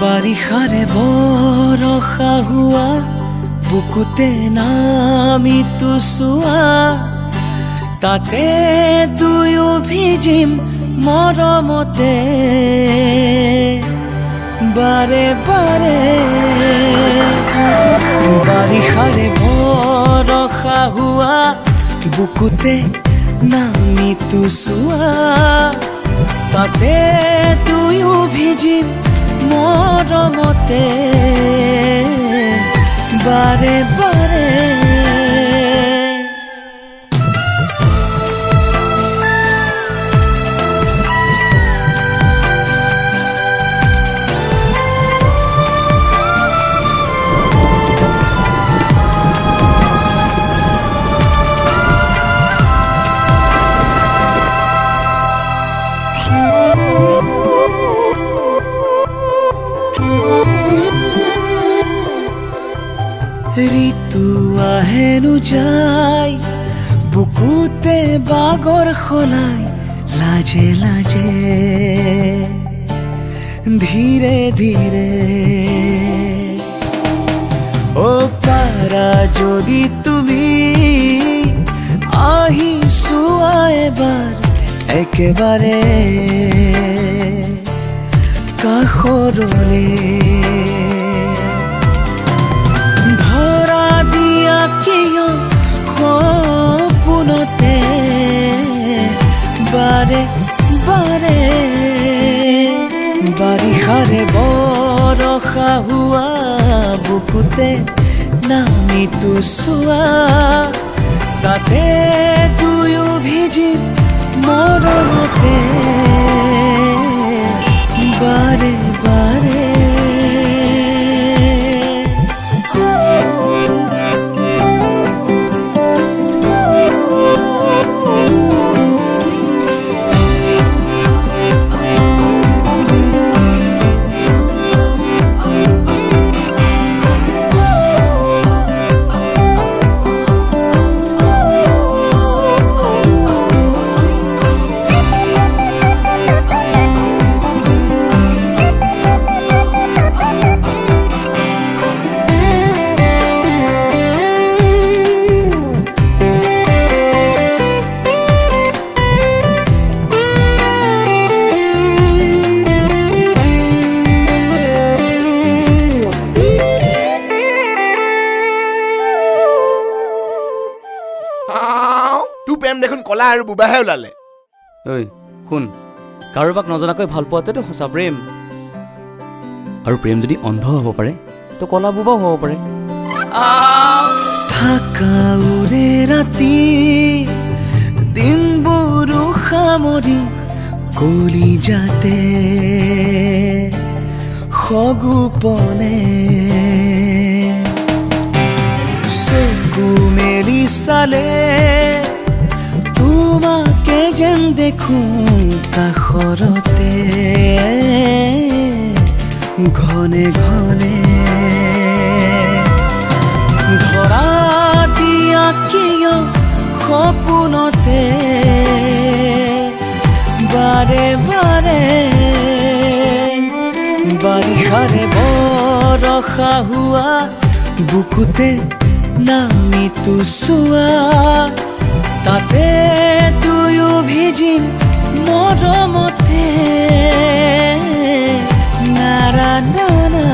বাৰিষাৰে বৰষা হোৱা বুকুতে নামিতো চোৱা তাতে দুয়ো ভিজিম মৰমতে বাৰে বাৰে বাৰিষাৰে বৰষা হোৱা বুকুতে নামিতো চোৱা তাতে দুয়ো ভিজিম মৰমতে বাৰে বাৰে ঋতু আহেনো যায় বুকুতে বাগৰ সলাই লাজে লাজে ধীৰে ধীৰে ও পাৰা যদি তুমি আহি চোৱা এবাৰ একেবাৰে কাষৰলে সপোনতে বাৰে বাৰে বাৰিষাৰে বৰষা হোৱা বুকুতে নামিতো চোৱা তাতে দুয়ো ভিজিম মৰমতে বাৰে বাৰে প্ৰেম দেখোন কলা আৰু বুবাহে ওলালে ঐ শুন কাৰোবাক নজনাকৈ ভাল পোৱাটোতো সঁচা প্ৰেম আৰু প্ৰেম যদি অন্ধ হ'ব পাৰে তো কলা বুবাও হ'ব পাৰে থাকা উৰে ৰাতি দিনবোৰ সামৰি কলিজাতে সগুপনে চকু মেলি চালে তোমাকে যেন দেখো কাষৰতে ঘনে ঘনে ধৰা দিয়া কিয় সপোনতে বাৰে বাৰে বাৰিষাৰে বৰষা হোৱা বুকুতে নামিতো চোৱা তাতে দুয়ো ভিজিম মৰমতে নাৰা নানা